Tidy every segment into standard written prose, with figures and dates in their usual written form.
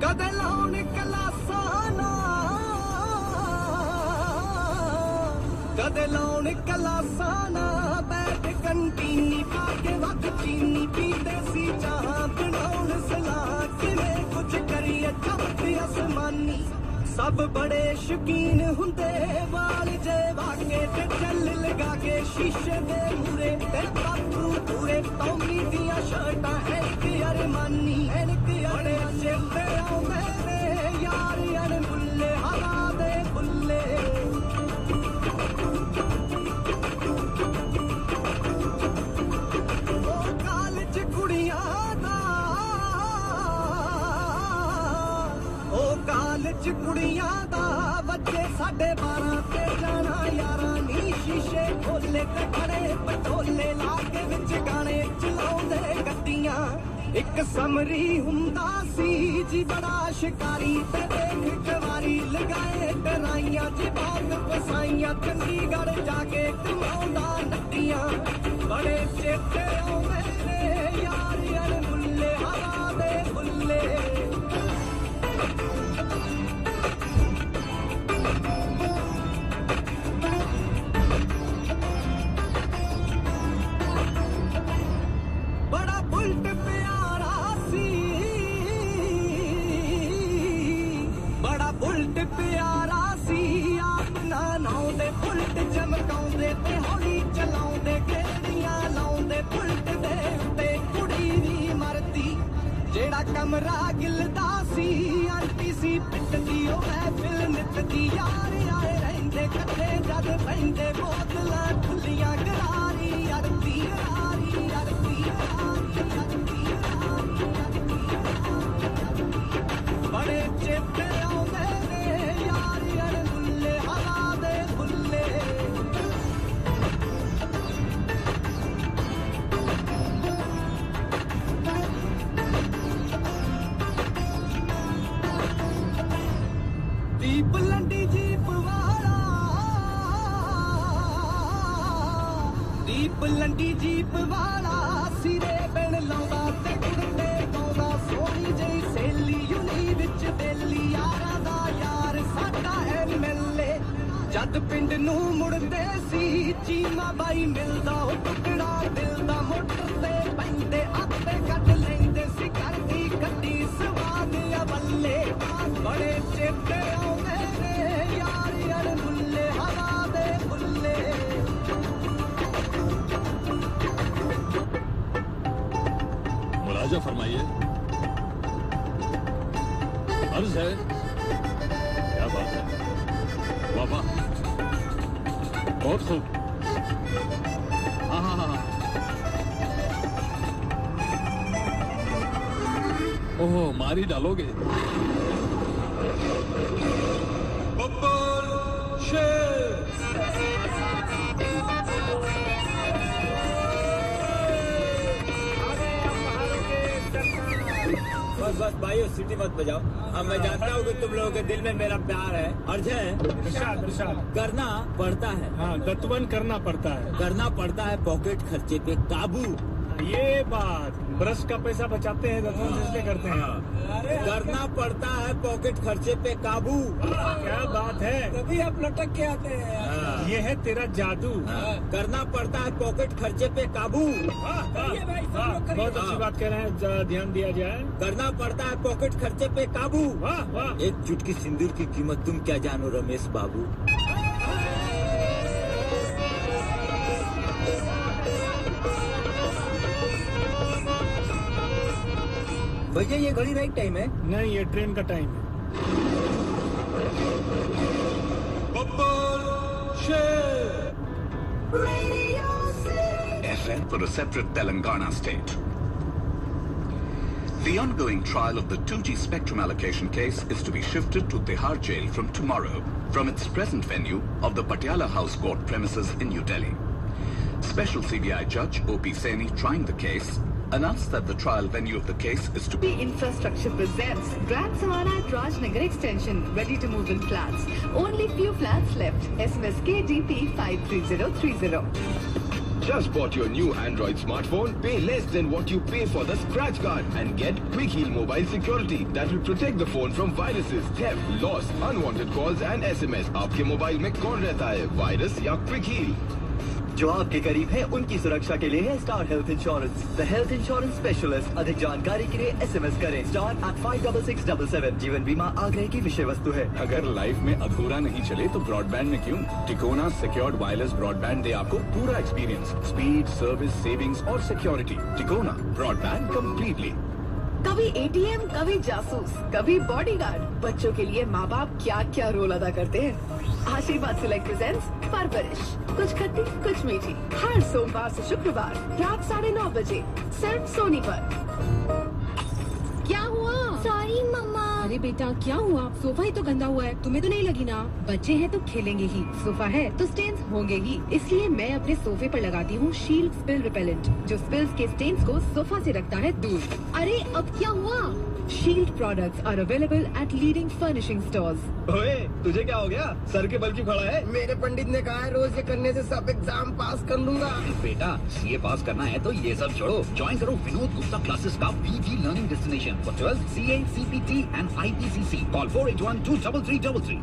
ਕਦੇ ਲਾਉਣ ਕਲਾਸਾਂ ਨਾ ਕਦੇ ਲਾਉਣ ਕਲਾਸਾਂ ਨਾ ਬੈਠ ਕੰਟੀਨੀ ਪਾ ਕੇ ਵੱਧ ਚੀਨੀ ਪੀਂਦੇ ਸੀ ਚਾਹਾਂ ਬਣਾਉਣ ਸਲਾਹ ਕਿਵੇਂ ਕੁਝ ਕਰੀਏ ਝਪਟ ਅਸਮਾਨੀ ਸਭ ਬੜੇ ਸ਼ੌਕੀਨ ਹੁੰਦੇ ਵਾਲ ਜੇ ਵਾਕੇ ਤੇ ਚੱਲ ਲਗਾ ਕੇ ਸ਼ੀਸ਼ੇ ਦੇ ਮੂਰੇ ਤੇ ਬਾਪੂ ਪੂਰੇ ਟੌਮੀ ਦੀਆਂ ਸ਼ਰਟਾਂ ਐਨਕ ਅਰਮਾਨੀ ਐਨਕ ਬੜੇ ਚੇਤੇ ਆਉਂਦੇ ਨੇ ਯਾਰ ਯਾਰ ਬੁੱਲੇ ਹਵਾ ਦੇ ਬੁੱਲੇ ਉਹ ਕਾਲਜ ਕੁੜੀਆਂ ਦਾ ਉਹ ਕਾਲਜ ਕੁੜੀਆਂ ਦਾ ਬੱਚੇ 12:30 ਤੇ ਜਾਣਾ ਯਾਰਾਂ ਨੀ ਸ਼ੀਸ਼ੇ ਖੋਲੇ ਤੇ ਖੜੇ ਪਟੋਲੇ ਲਾ ਕੇ ਵਿੱਚ ਗਾਣੇ ਚਲਾਉਂਦੇ ਗੱਡੀਆਂ ਇੱਕ ਸਮਰੀ ਹੁੰਦਾ ਸੀ ਜੀ ਬੜਾ ਸ਼ਿਕਾਰੀ ਤੇ ਦੇਖ ਕਵਾਰੀ ਲਗਾਏ ਡਰਾਈਆਂ ਜੀ ਬਹੁਤ ਪਸਾਈਆਂ ਚੰਡੀਗੜ੍ਹ ਜਾ ਕੇ ਕਮਾਉਂਦਾ ਨੱਟੀਆਂ ਬੜੇ ਚੇਤੇ ਆਉਂਦੇ ਨੇ ਯਾਰ ਯਾਰ ਬੁੱਲੇ ਹਵਾ ਦੇ ਬੁੱਲੇ ਬੜਾ ਬੁਲਟ ਪਿਆਰਾ ਸੀ ਬੜਾ ਬੁਲਟ ਪਿਆਰਾ ਸੀ ਆਪ ਨਾ ਨਾਉਂਦੇ ਬੁਲਟ ਚਮਕਾਉਂਦੇ ਤੇ ਹੌਲੀ ਚਲਾਉਂਦੇ ਗੇੜੀਆਂ ਲਾਉਂਦੇ ਬੁਲਟ ਦੇ ਉੱਤੇ ਕੁੜੀ ਵੀ ਮਰਦੀ ਜਿਹੜਾ ਕਮਰਾ ਗਿਲਦਾ ਸੀ ਆਂਟੀ ਸੀ ਪਿੱਟਦੀ ਉਹ ਮਹਿਫਿਲ ਨਿੱਤਦੀ ਯਾਰ ਆਏ ਰਹਿੰਦੇ ਇਕੱਠੇ ਜਦ ਬਹਿੰਦੇ ਬੋਤਲਾਂ ਖੁੱਲੀਆਂ ਗਰਾਰੀ ਅੜਦੀ ਗਰਾਰੀ ਅੜਦੀ ਬੜੇ ਚੇਤੇ ਆਉਂਦੇ ਨੇ ਯਾਰ ਯਾਰ ਬੁੱਲੇ ਹਵਾ ਦੇ ਬੁੱਲੇ ਦੀਪ ਲੰਡੀ ਜੀਪ ਵਾਲਾ ਦੀਪ ਲੰਡੀ ਜੀਪ ਵਾਲਾ ਸਿਰੇ ਬਿਨ ਲਾਉਂਦਾ ਤੇ ਕੁੜਤੇ ਪਾਉਂਦਾ ਸੋਹਣੀ ਜਿਹੀ ਸੇਲੀ ਯੂਨੀ ਵਿੱਚ ਬੇਲੀ ਯਾਰਾਂ ਦਾ ਯਾਰ ਸਾਡਾ ਐਮਐਲਏ ਜਦ ਪਿੰਡ ਨੂੰ ਮੁੜਦੇ ਸੀ ਚੀਮਾ ਬਾਈ ਮਿਲਦਾ ਉਹ ਟੁਕੜਾ ਦਿਲ ਦਾ ਮੋਟਰ ਤੇ ਪੈਂਦੇ ਆਪੇ ਕੱਢ ਲੈਂਦੇ ਸੀ ਘਰ ਦੀ ਗੱਡੀ ਸਵਾਦ ਆ ਬੱਲੇ ਬੜੇ ਚੇਤੇ ਆਉਂਦੇ ਨੇ ਯਾਰ ਯਾਰ ਬੁੱਲੇ ਹਵਾ ਦੇ ਬੁੱਲੇ मुलाजा फरमाइए अर्ज है क्या बात है वाह वाह बहुत खूब हाँ हाँ हाँ ओहो मारी डालोगे बब्बर शेर बस भाई सिटी मत बजाओ। अब मैं जानता हूँ कि तुम लोगों के दिल में मेरा प्यार है अर्ज है करना पड़ता है। हाँ दत्तवन करना पड़ता है। करना पड़ता है पॉकेट खर्चे पे काबू। ये बात ब्रश का पैसा बचाते हैं दत्तवन से इसलिए करते हैं। करना पड़ता है पॉकेट खर्चे पे काबू। क्या बात है तभी आप लटक के आते हैं ये है तेरा जादू। करना पड़ता है पॉकेट खर्चे पे काबू। बहुत अच्छी बात कह रहे हैं जरा ध्यान दिया जाए। करना पड़ता है पॉकेट खर्चे पे काबू। वाह वाह एक चुटकी सिंदूर की कीमत तुम क्या जानो रमेश बाबू। भैया ये घड़ी राइट टाइम है? नहीं ये ट्रेन का टाइम है। FM for a separate Telangana state. The ongoing trial of the 2G spectrum allocation case is to be shifted to Tihar jail from tomorrow from its present venue of the Patiala House Court premises in New Delhi. Special CBI Judge O.P. Saini trying the case announced that the trial venue of the case is to be Infrastructure presents Grand Sahara at Rajnagar Extension, ready to move in flats. Only few flats left. SMS KDP 53030. Just bought your new Android smartphone? Pay less than what you pay for the scratch card and get Quick Heal mobile security that will protect the phone from viruses, theft, loss, unwanted calls and SMS. आपके mobile में कौन रहता है, virus या Quick Heal? जो आपके करीब है उनकी सुरक्षा के लिए है star health insurance, the health insurance specialist. अधिक जानकारी के लिए SMS करें स्टार at 56677। जीवन बीमा आग्रह की विषय वस्तु है। अगर लाइफ में अधूरा नहीं चले तो ब्रॉडबैंड में क्यों? टिकोना सिक्योर्ड वायरलेस ब्रॉडबैंड दे आपको पूरा एक्सपीरियंस, स्पीड, सर्विस, सेविंग्स और सिक्योरिटी। Tikona broadband completely. कभी ATM, कभी जासूस, कभी बॉडीगार्ड। बच्चों के लिए माँ बाप क्या क्या रोल अदा करते हैं। आशीर्वाद सिलेक्ट प्रेजेंट्स परवरिश, कुछ खट्टी कुछ मीठी, हर सोमवार से शुक्रवार रात 9:30 बजे सिर्फ सोनी पर। क्या हुआ? सॉरी मम्मा। अरे बेटा क्या हुआ? सोफा ही तो गंदा हुआ है, तुम्हें तो नहीं लगी ना? बच्चे हैं तो खेलेंगे ही, सोफा है तो स्टेन्स होंगे ही, इसलिए मैं अपने सोफे पर लगाती हूँ शील्ड स्पिल रिपेलेंट, जो स्पिल्स के स्टेन्स को सोफा से रखता है दूर। अरे अब क्या हुआ? Shield products are available at leading furnishing stores. ओए, तुझे क्या हो गया? सर के बल क्यों खड़ा है? मेरे पंडित ने कहा है रोज ये करने से सब एग्जाम पास कर लूंगा। बेटा CA पास करना है तो ये सब छोड़ो, ज्वाइन करो विनोद गुप्ता क्लासेस का PG learning destination for 12th CA, CPT and IPCC। Call 48123333।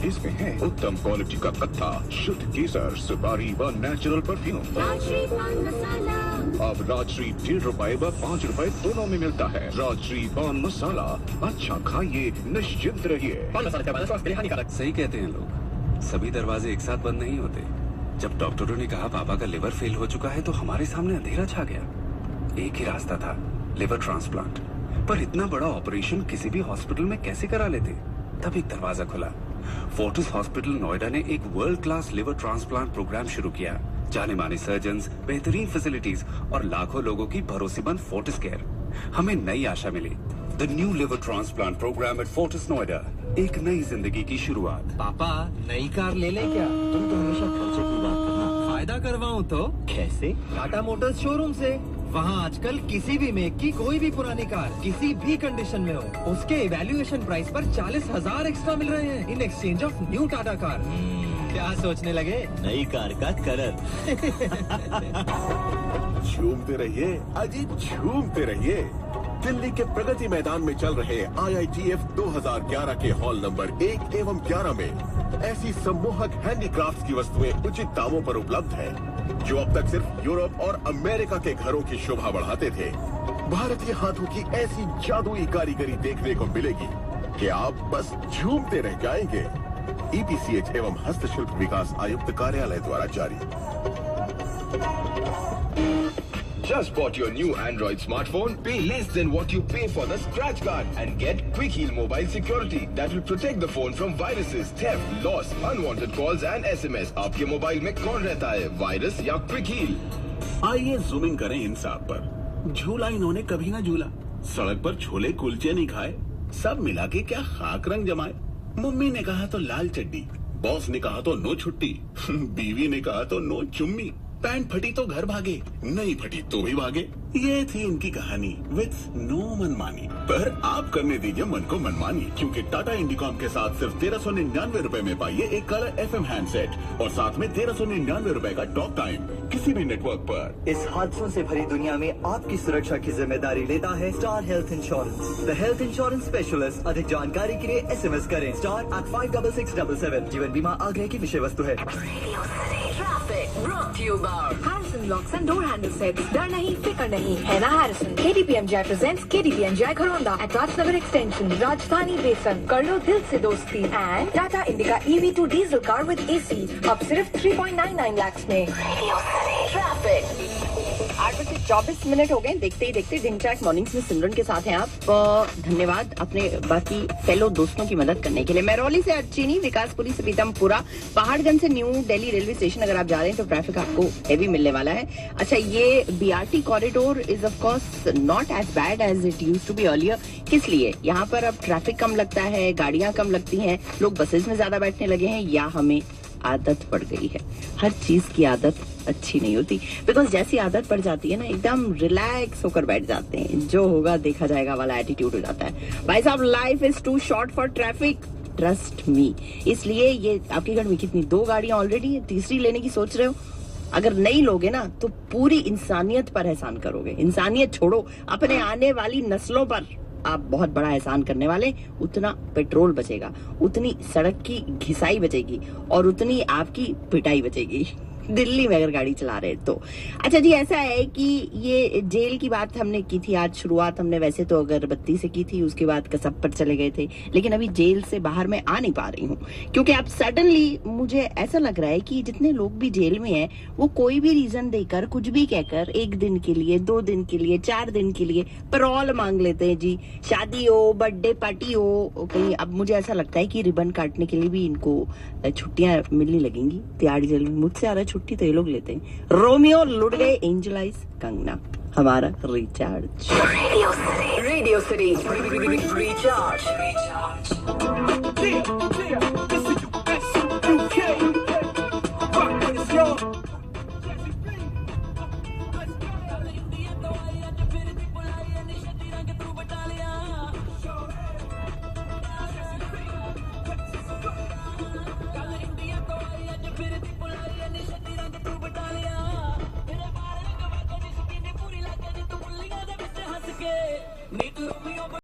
इसमें है उत्तम क्वालिटी का कत्था, शुद्ध केसर, सुपारी व नेचुरल परफ्यूम। अब राजश्री 1.5 रुपए व 5 रुपए दोनों में मिलता है। राजश्री पान मसाला, अच्छा खाइए, निश्चिंत रहिए। सही कहते हैं लोग, सभी दरवाजे एक साथ बंद नहीं होते। जब डॉक्टरों ने कहा पापा का लिवर फेल हो चुका है तो हमारे सामने अंधेरा छा गया। एक ही रास्ता था, लिवर ट्रांसप्लांट। पर इतना बड़ा ऑपरेशन किसी भी हॉस्पिटल में कैसे करा लेते? तब एक दरवाजा खुला। फोर्टिस हॉस्पिटल नोएडा ने एक world class liver transplant programme शुरू किया। जाने माने सर्जन्स, बेहतरीन फैसिलिटीज और लाखों लोगों की भरोसेमंद फोर्टिस केयर। हमें नई आशा मिली। The new liver transplant programme at Fortis Noida, एक नई जिंदगी की शुरुआत। पापा नई कार ले ले क्या? तुम तो हमेशा खर्चे की बात करना। फायदा करवाऊं तो कैसे? टाटा मोटर्स शोरूम से। वहाँ आजकल किसी भी मेक की कोई भी पुरानी कार किसी भी कंडीशन में हो, उसके इवैल्यूएशन प्राइस पर 40,000 एक्स्ट्रा मिल रहे हैं in exchange of new Tata car. क्या सोचने लगे? नई कार का कलर। झूमते रहिए अजी, झूमते रहिए। दिल्ली के प्रगति मैदान में चल रहे IITF 2011 के हॉल नंबर 1 एवं 11 में ऐसी सम्मोहक हैंडीक्राफ्ट्स की वस्तुएं उचित दामों पर उपलब्ध है, जो अब तक सिर्फ यूरोप और अमेरिका के घरों की शोभा बढ़ाते थे। भारतीय हाथों की ऐसी जादुई कारीगरी देखने को मिलेगी कि आप बस झूमते रह जाएंगे। EPCH एवं हस्तशिल्प विकास आयुक्त कार्यालय द्वारा जारी। Just bought your new Android smartphone? Pay less than what you pay for the scratch card and get Quick Heal mobile security that will protect the phone from viruses, theft, loss, unwanted calls and SMS. आपके mobile में कौन रहता है, virus या Quick Heal? आइए zooming करें इंसाफ पर। झूला इन्होंने कभी ना झूला, सड़क पर छोले कुलचे नहीं खाए, सब मिला के क्या खाक रंग जमाए। मम्मी ने कहा तो लाल चड्डी, बॉस ने कहा तो नो छुट्टी, बीवी ने कहा तो नो चुम्मी, पैंट फटी तो घर भागे, नहीं फटी तो भी भागे। ये थी उनकी कहानी विद नो मनमानी। पर आप करने दीजिए मन को मनमानी, क्योंकि टाटा इंडिकॉम के साथ सिर्फ 1399 रुपए में पाइए एक कलर FM हैंडसेट और साथ में 1399 रुपए का टॉक टाइम किसी भी नेटवर्क पर। इस हादसों से भरी दुनिया में आपकी सुरक्षा की जिम्मेदारी लेता है star health insurance, the health insurance specialist. अधिक जानकारी के लिए SMS करें स्टार at 56677। जीवन बीमा आग्रह की विषय वस्तु है। Harrison Locks and Door Handle Sets, डर नहीं फिक्र नहीं है ना Harrison। KDPMGI presents KDPMGI Gharaunda at Rajnagar Extension, राजधानी बेसन। कर लो दिल से दोस्ती and Tata indica EV2 diesel car with AC अब सिर्फ 3.99 lakhs में। ट्रैफिक 8:24 हो गए। देखते ही देखते दिन ट्रैक मॉर्निंग्स में सिमरन के साथ हैं आप। धन्यवाद अपने बाकी फेलो दोस्तों की मदद करने के लिए। मैरौली से अर्चिनी, विकासपुरी से पीतमपुरा, पहाड़गंज से न्यू दिल्ली रेलवे स्टेशन अगर आप जा रहे हैं तो ट्रैफिक आपको हेवी मिलने वाला है। अच्छा, ये BRT corridor is of course not as bad as it used to be earlier. किस लिए? यहाँ पर अब ट्रैफिक कम लगता है, गाड़ियां कम लगती हैं, लोग बसेज में ज्यादा बैठने लगे हैं, या हमें आदत पड़ गई है। हर चीज की आदत अच्छी नहीं होती, बिकॉज जैसी आदत पड़ जाती है ना, एकदम रिलैक्स होकर बैठ जाते हैं, जो होगा देखा जाएगा वाला एटीट्यूड हो जाता है। भाई साहब, life is too short for traffic, trust me. इसलिए ये आपके घर में कितनी 2 गाड़ियां ऑलरेडी है, तीसरी लेने की सोच रहे हो, अगर नहीं लोगे ना तो पूरी इंसानियत पर एहसान करोगे। इंसानियत छोड़ो, अपने आने वाली नस्लों पर आप बहुत बड़ा एहसान करने वाले। उतना पेट्रोल बचेगा, उतनी सड़क की घिसाई बचेगी और उतनी आपकी पिटाई बचेगी दिल्ली में अगर गाड़ी चला रहे तो। अच्छा जी, ऐसा है कि ये जेल की बात हमने की थी आज। शुरुआत हमने वैसे तो अगरबत्ती से की थी, उसके बाद कसब पर चले गए थे, लेकिन अभी जेल से बाहर मैं आ नहीं पा रही हूँ क्योंकि अब सडनली मुझे ऐसा लग रहा है कि जितने लोग भी जेल में हैं वो कोई भी रीजन देकर, कुछ भी कहकर 1 दिन के लिए, 2 दिन के लिए, 4 दिन के लिए पैरोल मांग लेते हैं जी। शादी हो, बर्थडे पार्टी हो कहीं, अब मुझे ऐसा लगता है कि रिबन काटने के लिए भी इनको छुट्टियां मिलने लगेंगी तिहाड़ी जेल में। मुझसे ज्यादा छुट्टी तो ये लोग लेते हैं। रोमियो लुट गए, एंजलाइज कंगना, हमारा रिचार्ज। Radio city recharge.